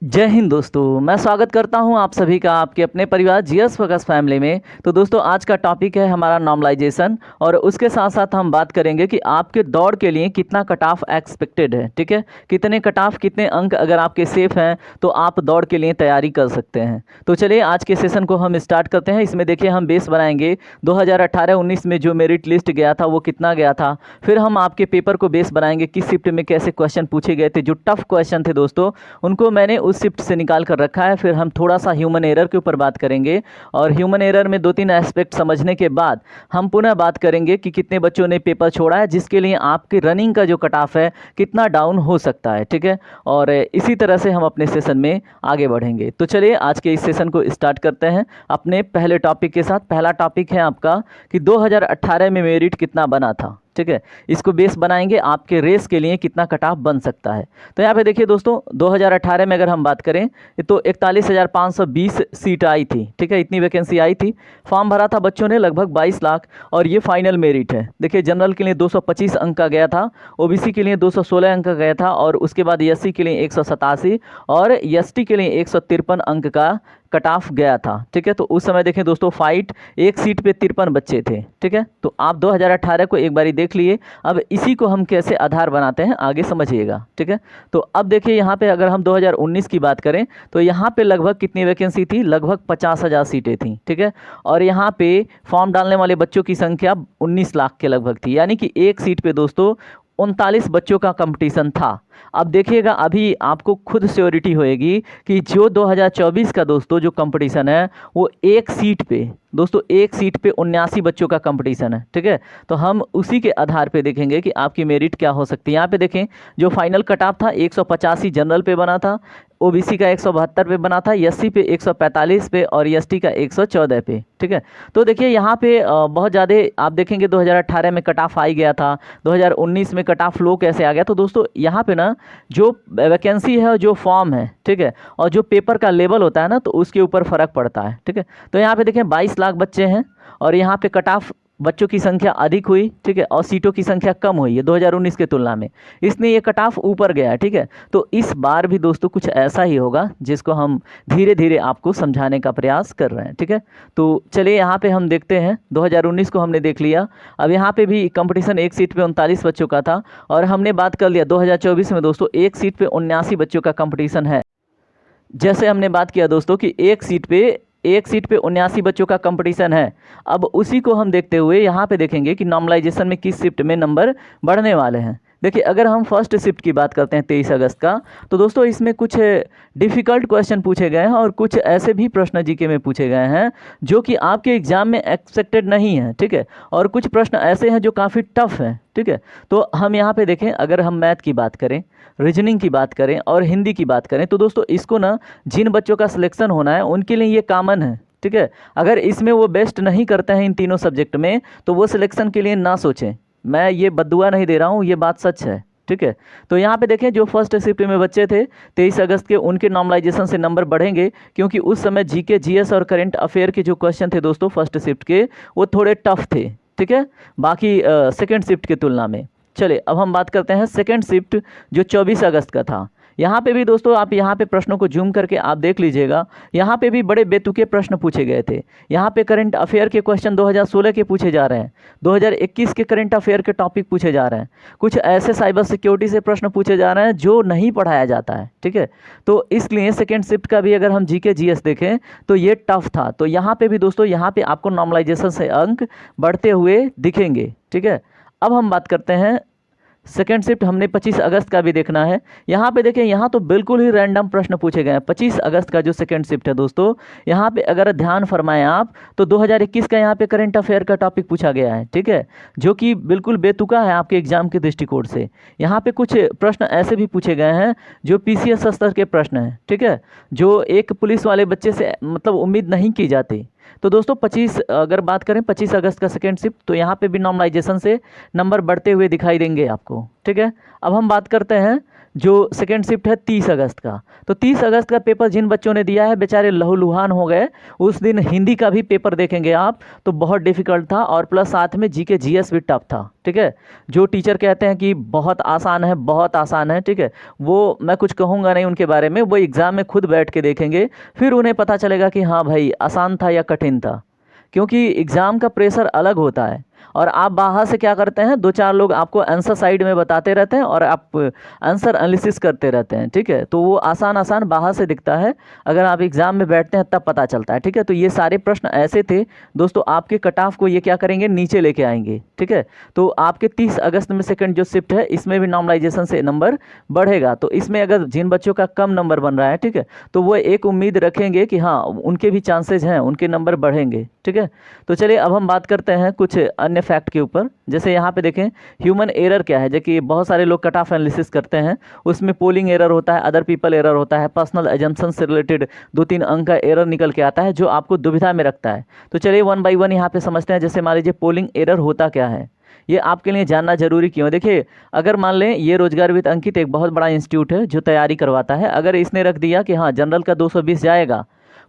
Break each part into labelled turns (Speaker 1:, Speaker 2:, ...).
Speaker 1: जय हिंद दोस्तों, मैं स्वागत करता हूं आप सभी का आपके अपने परिवार जीएस फोकस फैमिली में। तो दोस्तों आज का टॉपिक है हमारा नॉर्मलाइजेशन और उसके साथ साथ हम बात करेंगे कि आपके दौड़ के लिए कितना कट ऑफ एक्सपेक्टेड है। ठीक है, कितने कट ऑफ कितने अंक अगर आपके सेफ हैं तो आप दौड़ के लिए तैयारी कर सकते हैं। तो चलिए आज के सेशन को हम स्टार्ट करते हैं। इसमें देखिए हम बेस बनाएंगे 2018-19 में जो मेरिट लिस्ट गया था वो कितना गया था। फिर हम आपके पेपर को बेस बनाएंगे किस शिफ्ट में कैसे क्वेश्चन पूछे गए थे। जो टफ क्वेश्चन थे दोस्तों उनको मैंने उस शिफ्ट से निकाल कर रखा है। फिर हम थोड़ा सा ह्यूमन एरर के ऊपर बात करेंगे और ह्यूमन एरर में 2-3 एस्पेक्ट समझने के बाद हम पुनः बात करेंगे कि कितने बच्चों ने पेपर छोड़ा है, जिसके लिए आपकी रनिंग का जो कट ऑफ है कितना डाउन हो सकता है। ठीक है, और इसी तरह से हम अपने सेशन में आगे बढ़ेंगे। तो चलिए आज के इस सेशन को स्टार्ट करते हैं अपने पहले टॉपिक के साथ। पहला टॉपिक है आपका कि 2018 में मेरिट कितना बना था। ठीक है, इसको बेस बनाएंगे आपके रेस के लिए कितना कट ऑफ बन सकता है। तो यहाँ पे देखिए दोस्तों 2018 में अगर हम बात करें तो 41,520 सीट आई थी। ठीक है, इतनी वैकेंसी आई थी। फॉर्म भरा था बच्चों ने लगभग 22 लाख और ये फाइनल मेरिट है। देखिए जनरल के लिए 225 अंक का गया था, ओबीसी के लिए 216 अंक का गया था और उसके बाद एससी के लिए 187 और एसटी के लिए 153 अंक का कट ऑफ गया था। ठीक है, तो उस समय देखें दोस्तों फाइट एक सीट पे 53 बच्चे थे। ठीक है, तो आप 2018 को एक बारी देख लिए। अब इसी को हम कैसे आधार बनाते हैं आगे समझिएगा। ठीक है, तो अब देखिए यहाँ पे अगर हम 2019 की बात करें तो यहाँ पे लगभग कितनी वैकेंसी थी, लगभग 50,000 सीटें थी। ठीक है, और यहाँ पे फॉर्म डालने वाले बच्चों की संख्या 19 लाख के लगभग थी, यानी कि एक सीट पे दोस्तों 39 बच्चों का कंपटीशन था। अब देखिएगा अभी आपको खुद श्योरिटी होएगी कि जो 2024 का दोस्तों जो कंपटीशन है वो एक सीट पे दोस्तों 79 बच्चों का कंपटीशन है। ठीक है, तो हम उसी के आधार पे देखेंगे कि आपकी मेरिट क्या हो सकती है। यहाँ पे देखें जो फाइनल कट ऑफ था 185 जनरल पे बना था, ओबीसी का 172 पे बना था, एससी पे 145 पे और एसटी का 114 पे। ठीक है, तो देखिए यहाँ पे बहुत ज़्यादा आप देखेंगे 2018 में कट ऑफ आ ही गया था, 2019 में कट ऑफ लो कैसे आ गया। तो दोस्तों यहाँ पे ना जो वैकेंसी है जो फॉर्म है, ठीक है, और जो पेपर का लेवल होता है ना तो उसके ऊपर फ़र्क पड़ता है। ठीक है, तो यहाँ पे देखें 22 लाख बच्चे हैं और यहाँ पे कट ऑफ बच्चों की संख्या अधिक हुई। ठीक है, और सीटों की संख्या कम हुई है 2019 के तुलना में, इसलिए ये कट ऑफ ऊपर गया है। ठीक है, तो इस बार भी दोस्तों कुछ ऐसा ही होगा जिसको हम धीरे धीरे आपको समझाने का प्रयास कर रहे हैं। ठीक है, तो चलिए यहाँ पे हम देखते हैं 2019 को हमने देख लिया। अब यहाँ पे भी कंपटीशन एक सीट पे 39 बच्चों का था और हमने बात कर लिया 2024 में दोस्तों एक सीट पे 79 बच्चों का कंपटीशन है। जैसे हमने बात किया दोस्तों कि एक सीट पे 79 बच्चों का कंपटीशन है। अब उसी को हम देखते हुए यहाँ पे देखेंगे कि नॉर्मलाइजेशन में किस शिफ्ट में नंबर बढ़ने वाले हैं। देखिए अगर हम फर्स्ट शिफ्ट की बात करते हैं 23 अगस्त का, तो दोस्तों इसमें कुछ डिफ़िकल्ट क्वेश्चन पूछे गए हैं और कुछ ऐसे भी प्रश्न जीके में पूछे गए हैं जो कि आपके एग्जाम में एक्सपेक्टेड नहीं है। ठीक है, और कुछ प्रश्न ऐसे हैं जो काफ़ी टफ हैं। ठीक है, तो हम यहाँ पे देखें अगर हम मैथ की बात करें, रीजनिंग की बात करें और हिंदी की बात करें तो दोस्तों इसको ना जिन बच्चों का सिलेक्शन होना है उनके लिए ये कॉमन है। ठीक है, अगर इसमें वो बेस्ट नहीं करते हैं इन तीनों सब्जेक्ट में तो वो सिलेक्शन के लिए ना सोचें। मैं ये बद्दुआ नहीं दे रहा हूँ, ये बात सच है। ठीक है, तो यहाँ पे देखें जो फर्स्ट शिफ्ट में बच्चे थे 23 अगस्त के, उनके नॉर्मलाइजेशन से नंबर बढ़ेंगे क्योंकि उस समय जीके जीएस और करंट अफेयर के जो क्वेश्चन थे दोस्तों फर्स्ट शिफ्ट के वो थोड़े टफ थे। ठीक है, बाकी सेकेंड शिफ्ट की तुलना में। चलिए अब हम बात करते हैं सेकेंड शिफ्ट जो 24 अगस्त का था। यहाँ पे भी दोस्तों आप यहाँ पे प्रश्नों को जूम करके आप देख लीजिएगा, यहाँ पे भी बड़े बेतुके प्रश्न पूछे गए थे। यहाँ पे करंट अफेयर के क्वेश्चन 2016 के पूछे जा रहे हैं, 2021 के करंट अफेयर के टॉपिक पूछे जा रहे हैं, कुछ ऐसे साइबर सिक्योरिटी से प्रश्न पूछे जा रहे हैं जो नहीं पढ़ाया जाता है। ठीक है, तो इसलिए सेकेंड शिफ्ट का भी अगर हम जीके जीएस देखें तो ये टफ था। तो यहाँ पे भी दोस्तों यहाँ पे आपको नॉर्मलाइजेशन से अंक बढ़ते हुए दिखेंगे। ठीक है, अब हम बात करते हैं सेकेंड शिफ्ट हमने 25 अगस्त का भी देखना है। यहाँ पे देखें यहाँ तो बिल्कुल ही रैंडम प्रश्न पूछे गए हैं। 25 अगस्त का जो सेकेंड शिफ्ट है दोस्तों, यहाँ पे अगर ध्यान फरमाएं आप तो 2021 का यहाँ पे करंट अफेयर का टॉपिक पूछा गया है। ठीक है, जो कि बिल्कुल बेतुका है आपके एग्जाम के दृष्टिकोण से। यहाँ पे कुछ प्रश्न ऐसे भी पूछे गए हैं जो पीसीएस स्तर के प्रश्न हैं। ठीक है, जो एक पुलिस वाले बच्चे से मतलब उम्मीद नहीं की जाती। तो दोस्तों 25 अगर बात करें 25 अगस्त का सेकेंड शिफ्ट तो यहाँ पे भी नॉर्मलाइजेशन से नंबर बढ़ते हुए दिखाई देंगे आपको। ठीक है, अब हम बात करते हैं जो सेकेंड शिफ्ट है 30 अगस्त का। तो 30 अगस्त का पेपर जिन बच्चों ने दिया है बेचारे लहूलुहान हो गए। उस दिन हिंदी का भी पेपर देखेंगे आप तो बहुत डिफिकल्ट था, और प्लस साथ में जीके जीएस भी टफ था। ठीक है, जो टीचर कहते हैं कि बहुत आसान है, बहुत आसान है, ठीक है, वो मैं कुछ कहूँगा नहीं उनके बारे में। वो एग्ज़ाम में खुद बैठ के देखेंगे, फिर उन्हें पता चलेगा कि हाँ भाई आसान था या कठिन था। क्योंकि एग्ज़ाम का प्रेशर अलग होता है, और आप बाहर से क्या करते हैं, दो चार लोग आपको आंसर साइड में बताते रहते हैं और आप आंसर एनालिसिस करते रहते हैं। ठीक है, तो वो आसान आसान बाहर से दिखता है, अगर आप एग्ज़ाम में बैठते हैं तब पता चलता है। ठीक है, तो ये सारे प्रश्न ऐसे थे दोस्तों, आपके कट ऑफ को ये क्या करेंगे, नीचे लेके आएंगे। ठीक है, तो आपके 30 अगस्त में सेकंड जो शिफ्ट है इसमें भी नॉर्मलाइजेशन से नंबर बढ़ेगा। तो इसमें अगर जिन बच्चों का कम नंबर बन रहा है, ठीक है, तो वो एक उम्मीद रखेंगे कि हाँ उनके भी चांसेज हैं, उनके नंबर बढ़ेंगे। ठीक है, तो चलिए अब हम बात करते हैं कुछ अन्य फैक्ट के ऊपर। जैसे यहाँ पे देखें ह्यूमन एरर क्या है, जो कि बहुत सारे लोग कट ऑफ एनालिसिस करते हैं, उसमें पोलिंग एरर होता है, अदर पीपल एरर होता है, पर्सनल एजम्पशन से रिलेटेड 2-3 अंक का एरर निकल के आता है जो आपको दुविधा में रखता है। तो चलिए वन बाई वन यहाँ पे समझते हैं। जैसे मान लीजिए पोलिंग एरर होता क्या है, ये आपके लिए जानना जरूरी क्यों है। देखिए, अगर मान लें ये रोजगार विद अंकित एक बहुत बड़ा इंस्टीट्यूट है जो तैयारी करवाता है, अगर इसने रख दिया कि हाँ जनरल का 220 जाएगा,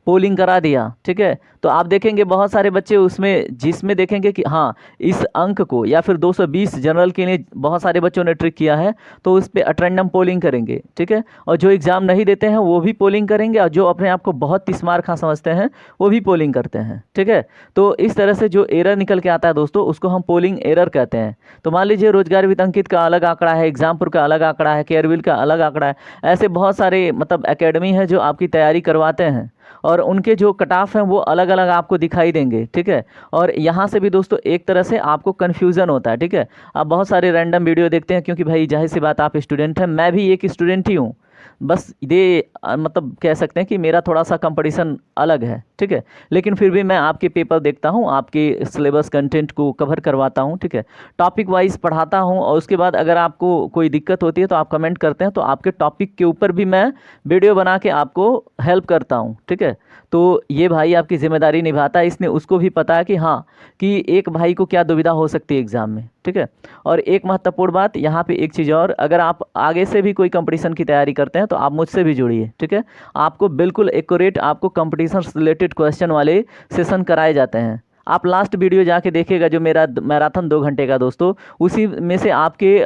Speaker 1: पोलिंग करा दिया, ठीक है, तो आप देखेंगे बहुत सारे बच्चे उसमें, जिसमें देखेंगे कि हाँ इस अंक को या फिर 220 जनरल के लिए बहुत सारे बच्चों ने ट्रिक किया है, तो उस पर अटेंडम पोलिंग करेंगे। ठीक है, और जो एग्ज़ाम नहीं देते हैं वो भी पोलिंग करेंगे, और जो अपने आप को बहुत तिस्मार खां समझते हैं वो भी पोलिंग करते हैं। ठीक है, तो इस तरह से जो एरर निकल के आता है दोस्तों, उसको हम पोलिंग एरर कहते हैं। तो मान लीजिए रोजगार विद अंकित का अलग आंकड़ा है, एग्जामपुर का अलग आंकड़ा है, केयरविल का अलग आंकड़ा है, ऐसे बहुत सारे मतलब एकेडमी है जो आपकी तैयारी करवाते हैं, और उनके जो कट ऑफ हैं वो अलग अलग आपको दिखाई देंगे। ठीक है, और यहाँ से भी दोस्तों एक तरह से आपको कन्फ्यूज़न होता है। ठीक है, आप बहुत सारे रैंडम वीडियो देखते हैं, क्योंकि भाई जाहिर सी बात आप स्टूडेंट हैं, मैं भी एक स्टूडेंट ही हूँ, बस ये मतलब कह सकते हैं कि मेरा थोड़ा सा कंपटीशन अलग है। ठीक है, लेकिन फिर भी मैं आपके पेपर देखता हूँ, आपके सिलेबस कंटेंट को कवर करवाता हूँ। ठीक है, टॉपिक वाइज पढ़ाता हूँ, और उसके बाद अगर आपको कोई दिक्कत होती है तो आप कमेंट करते हैं, तो आपके टॉपिक के ऊपर भी मैं वीडियो बना के आपको हेल्प करता हूँ। ठीक है, तो ये भाई आपकी जिम्मेदारी निभाता है, इसने उसको भी पता है कि हाँ कि एक भाई को क्या दुविधा हो सकती है एग्ज़ाम में। ठीक है, और एक महत्वपूर्ण बात यहाँ पे एक चीज़ और, अगर आप आगे से भी कोई कंपटीशन की तैयारी करते हैं तो आप मुझसे भी जुड़िए। ठीक है, आपको बिल्कुल एक्यूरेट आपको कंपटीशन से रिलेटेड क्वेश्चन वाले सेशन कराए जाते हैं। आप लास्ट वीडियो जाके देखिएगा जो मेरा मैराथन 2 घंटे का दोस्तों, उसी में से आपके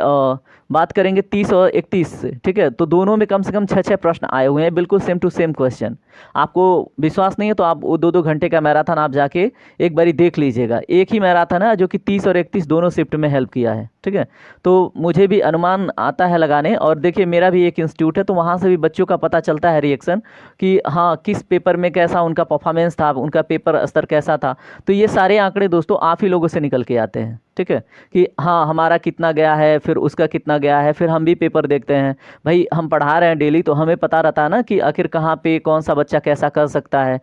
Speaker 1: बात करेंगे 30 और 31 से। ठीक है, तो दोनों में कम से कम 6-6 प्रश्न आए हुए हैं, बिल्कुल सेम टू सेम क्वेश्चन। आपको विश्वास नहीं है तो आप वो 2-2 घंटे का मैराथन आप जाके एक बारी देख लीजिएगा। एक ही मैराथन है जो कि 30 और 31 दोनों शिफ्ट में हेल्प किया है। ठीक है, तो मुझे भी अनुमान आता है लगाने, और देखिए मेरा भी एक इंस्टीट्यूट है, तो वहाँ से भी बच्चों का पता चलता है रिएक्शन कि हाँ किस पेपर में कैसा उनका परफॉर्मेंस था, उनका पेपर स्तर कैसा था। तो ये सारे आंकड़े दोस्तों आप ही लोगों से निकल के आते हैं। ठीक है, कि हाँ हमारा कितना गया है, फिर उसका कितना गया है, फिर हम भी पेपर देखते हैं। भाई हम पढ़ा रहे हैं डेली, तो हमें पता रहता है ना कि आखिर कहाँ पे कौन सा बच्चा कैसा कर सकता है।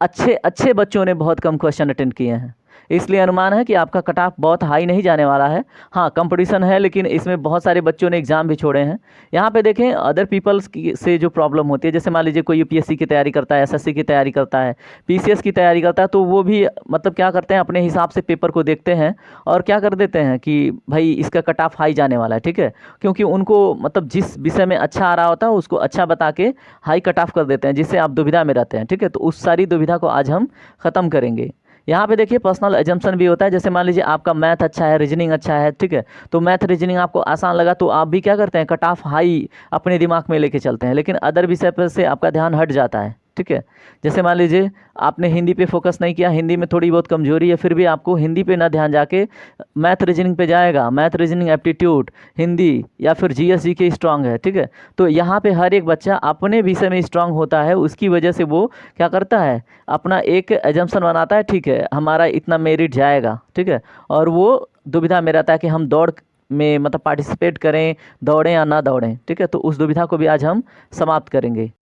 Speaker 1: अच्छे अच्छे बच्चों ने बहुत कम क्वेश्चन अटेंड किए हैं, इसलिए अनुमान है कि आपका कट ऑफ बहुत हाई नहीं जाने वाला है। हाँ कंपटीशन है, लेकिन इसमें बहुत सारे बच्चों ने एग्ज़ाम भी छोड़े हैं। यहाँ पे देखें अदर पीपल्स की से जो प्रॉब्लम होती है, जैसे मान लीजिए कोई यूपीएससी की तैयारी करता है, एसएससी की तैयारी करता है, पीसीएस की तैयारी करता है, तो वो भी मतलब क्या करते हैं, अपने हिसाब से पेपर को देखते हैं और क्या कर देते हैं कि भाई इसका कट ऑफ हाई जाने वाला है। ठीक है, क्योंकि उनको मतलब जिस विषय में अच्छा आ रहा होता है उसको अच्छा बता के हाई कट ऑफ कर देते हैं, जिससे आप दुविधा में रहते हैं। ठीक है, तो उस सारी दुविधा को आज हम ख़त्म करेंगे। यहाँ पे देखिए पर्सनल एजम्पशन भी होता है, जैसे मान लीजिए आपका मैथ अच्छा है, रीजनिंग अच्छा है, ठीक है, तो मैथ रीजनिंग आपको आसान लगा तो आप भी क्या करते हैं, कट ऑफ हाई अपने दिमाग में लेके चलते हैं, लेकिन अदर विषय पर से आपका ध्यान हट जाता है। ठीक है, जैसे मान लीजिए आपने हिंदी पे फोकस नहीं किया, हिंदी में थोड़ी बहुत कमजोरी है, फिर भी आपको हिंदी पे ना ध्यान जाके मैथ रीजनिंग पे जाएगा, मैथ रीजनिंग एप्टीट्यूड हिंदी या फिर जीएस जीके स्ट्रांग है। ठीक है, तो यहाँ पे हर एक बच्चा अपने विषय में स्ट्रांग होता है, उसकी वजह से वो क्या करता है, अपना एक एजम्पशन बनाता है, ठीक है हमारा इतना मेरिट जाएगा। ठीक है, और वो दुविधा में रहता है कि हम दौड़ में मतलब पार्टिसिपेट करें, दौड़ें या ना दौड़ें। ठीक है, तो उस दुविधा को भी आज हम समाप्त करेंगे।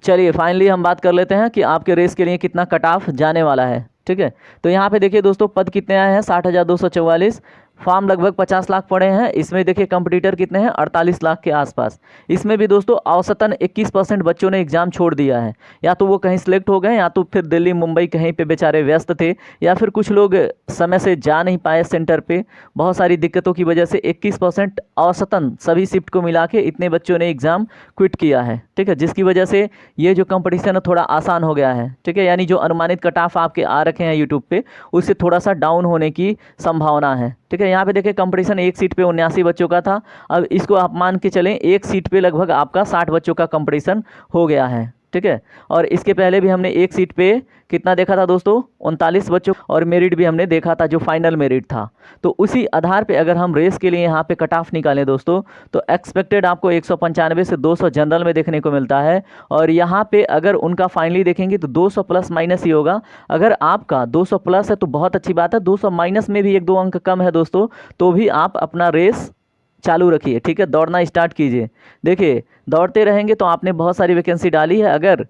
Speaker 1: चलिए फाइनली हम बात कर लेते हैं कि आपके रेस के लिए कितना कट ऑफ जाने वाला है। ठीक है, तो यहाँ पे देखिए दोस्तों पद कितने आए हैं, 60,244, फॉर्म लगभग 50 लाख पड़े हैं। इसमें देखिए कंपटीटर कितने हैं, 48 लाख के आसपास। इसमें भी दोस्तों औसतन 21% बच्चों ने एग्ज़ाम छोड़ दिया है। या तो वो कहीं सिलेक्ट हो गए, या तो फिर दिल्ली मुंबई कहीं पे बेचारे व्यस्त थे, या फिर कुछ लोग समय से जा नहीं पाए सेंटर पे। बहुत सारी दिक्कतों की वजह से 21% औसतन सभी शिफ्ट को मिला के इतने बच्चों ने एग्ज़ाम क्विट किया है। ठीक है, जिसकी वजह से ये जो कंपटीशन है थोड़ा आसान हो गया है। ठीक है, यानी जो अनुमानित कट ऑफ आपके आ रखे हैं यूट्यूब पे, उससे थोड़ा सा डाउन होने की संभावना है। ठीक है, यहाँ पे देखिए कंपटीशन एक सीट पे 79 बच्चों का था। अब इसको आप मान के चलें एक सीट पे लगभग आपका 60 बच्चों का कंपटीशन हो गया है। ठीक है, और इसके पहले भी हमने एक सीट पे कितना देखा था दोस्तों, 39 बच्चों, और मेरिट भी हमने देखा था जो फाइनल मेरिट था। तो उसी आधार पे अगर हम रेस के लिए यहाँ पे कट ऑफ निकालें दोस्तों, तो एक्सपेक्टेड आपको 195 से 200 जनरल में देखने को मिलता है। और यहाँ पे अगर उनका फाइनली देखेंगे तो 200 प्लस माइनस ही होगा। अगर आपका 200 प्लस है तो बहुत अच्छी बात है, 200 माइनस में भी 1-2 अंक कम है दोस्तों, तो भी आप अपना रेस चालू रखिए। ठीक है, दौड़ना स्टार्ट कीजिए। देखिए दौड़ते रहेंगे तो आपने बहुत सारी वैकेंसी डाली है, अगर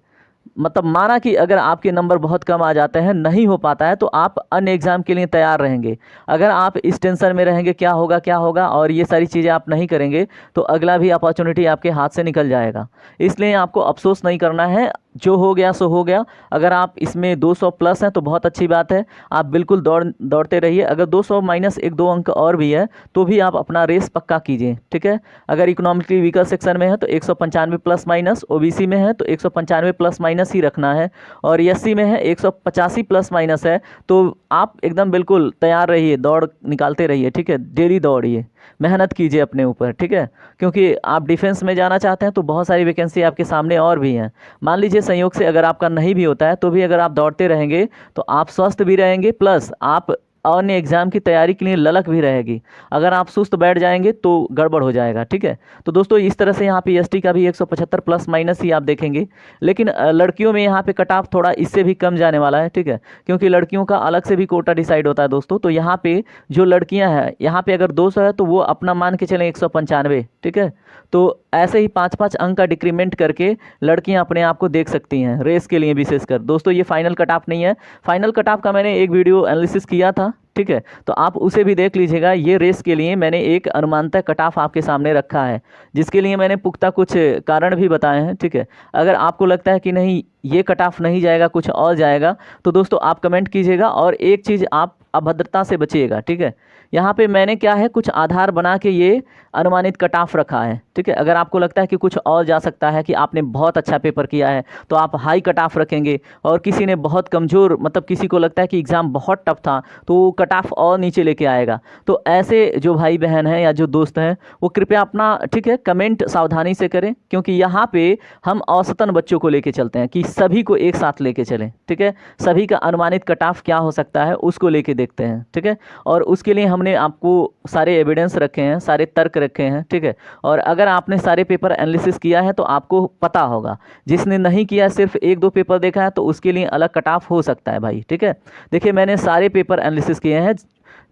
Speaker 1: मतलब माना कि अगर आपके नंबर बहुत कम आ जाते हैं, नहीं हो पाता है, तो आप अन्य एग्ज़ाम के लिए तैयार रहेंगे। अगर आप इस टेंशन में रहेंगे क्या होगा और ये सारी चीज़ें आप नहीं करेंगे, तो अगला भी अपॉर्चुनिटी आपके हाथ से निकल जाएगा। इसलिए आपको अफसोस नहीं करना है, जो हो गया सो हो गया। अगर आप इसमें 200 प्लस हैं तो बहुत अच्छी बात है, आप बिल्कुल दौड़ते रहिए। अगर 200 माइनस 1-2 अंक और भी है तो भी आप अपना रेस पक्का कीजिए। ठीक है, अगर इकोनॉमिकली वीकर सेक्शन में है तो 195 प्लस माइनस, ओबीसी में है तो 195 प्लस माइनस ही रखना है, और एससी में है 185 प्लस माइनस है, तो आप एकदम बिल्कुल तैयार रहिए, दौड़ निकालते रहिए। ठीक है, डेली दौड़िए, मेहनत कीजिए अपने ऊपर। ठीक है, क्योंकि आप डिफेंस में जाना चाहते हैं तो बहुत सारी वैकेंसी आपके सामने और भी हैं। मान लीजिए संयोग से अगर आपका नहीं भी होता है, तो भी अगर आप दौड़ते रहेंगे तो आप स्वस्थ भी रहेंगे, प्लस आप अन्य एग्ज़ाम की तैयारी के लिए ललक भी रहेगी। अगर आप सुस्त बैठ जाएंगे तो गड़बड़ हो जाएगा। ठीक है, तो दोस्तों इस तरह से यहाँ पे एसटी का भी 175 प्लस माइनस ही आप देखेंगे, लेकिन लड़कियों में यहाँ पे कट ऑफ थोड़ा इससे भी कम जाने वाला है। ठीक है, क्योंकि लड़कियों का अलग से भी कोटा डिसाइड होता है दोस्तों। तो यहाँ पे जो लड़कियाँ हैं, यहाँ पे अगर 200 है तो वो अपना मान के चलें 195। ठीक है, तो ऐसे ही 5-5 अंक का डिक्रीमेंट करके लड़कियां अपने आप को देख सकती हैं रेस के लिए विशेषकर। दोस्तों ये फाइनल कट ऑफ नहीं है, फाइनल कट ऑफ का मैंने एक वीडियो एनालिसिस किया था। ठीक है, तो आप उसे भी देख लीजिएगा। ये रेस के लिए मैंने एक अनुमानतः कट ऑफ आपके सामने रखा है, जिसके लिए मैंने पुख्ता कुछ कारण भी बताए हैं। ठीक है, अगर आपको लगता है कि नहीं ये कट ऑफ नहीं जाएगा, कुछ और जाएगा, तो दोस्तों आप कमेंट कीजिएगा। और एक चीज़ आप अभद्रता से बचिएगा। ठीक है, यहाँ पे मैंने क्या है कुछ आधार बना के ये अनुमानित कट ऑफ रखा है। ठीक है, अगर आपको लगता है कि कुछ और जा सकता है, कि आपने बहुत अच्छा पेपर किया है, तो आप हाई कट ऑफ रखेंगे, और किसी ने बहुत कमज़ोर, मतलब किसी को लगता है कि एग्ज़ाम बहुत टफ था, तो वो कट ऑफ और नीचे लेके आएगा। तो ऐसे जो भाई बहन हैं या जो दोस्त हैं, वो कृपया अपना ठीक है कमेंट सावधानी से करें, क्योंकि यहाँ पे हम औसतन बच्चों को लेके चलते हैं कि सभी को एक साथ लेके चलें। ठीक है, सभी का अनुमानित कट ऑफ क्या हो सकता है उसको लेके देखते हैं। ठीक है, और उसके लिए हमने आपको सारे एविडेंस रखे हैं, सारे तर्क रखे हैं। ठीक है, और अगर आपने सारे पेपर एनालिसिस किया है तो आपको पता होगा। जिसने नहीं किया, सिर्फ 1-2 पेपर देखा है, तो उसके लिए अलग कट ऑफ हो सकता है भाई। ठीक है, देखिए मैंने सारे पेपर एनालिसिस किए हैं,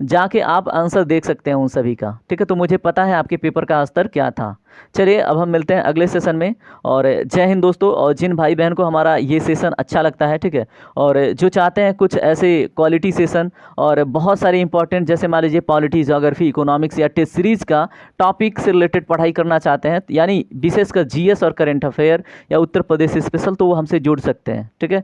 Speaker 1: जाके आप आंसर देख सकते हैं उन सभी का। ठीक है, तो मुझे पता है आपके पेपर का स्तर क्या था। चलिए अब हम मिलते हैं अगले सेशन में, और जय हिंद दोस्तों। और जिन भाई बहन को हमारा ये सेशन अच्छा लगता है, ठीक है, और जो चाहते हैं कुछ ऐसे क्वालिटी सेशन और बहुत सारे इंपॉर्टेंट, जैसे मान लीजिए पॉलिटी, ज्योग्राफी, इकोनॉमिक्स या टेस्ट सीरीज़ का टॉपिक से रिलेटेड पढ़ाई करना चाहते हैं, यानी विशेषकर जीएस और करंट अफेयर या उत्तर प्रदेश स्पेशल, तो वो हमसे जुड़ सकते हैं। ठीक है,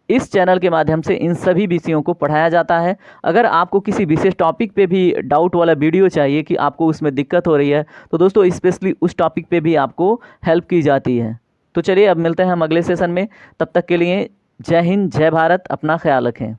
Speaker 1: इस चैनल के माध्यम से इन सभी विषयों को पढ़ाया जाता है। अगर आपको किसी विशेष टॉपिक पे भी डाउट वाला वीडियो चाहिए कि आपको उसमें दिक्कत हो रही है, तो दोस्तों स्पेशली उस टॉपिक पे भी आपको हेल्प की जाती है। तो चलिए अब मिलते हैं हम अगले सेशन में, तब तक के लिए जय हिंद, जय भारत, अपना ख्याल रखें।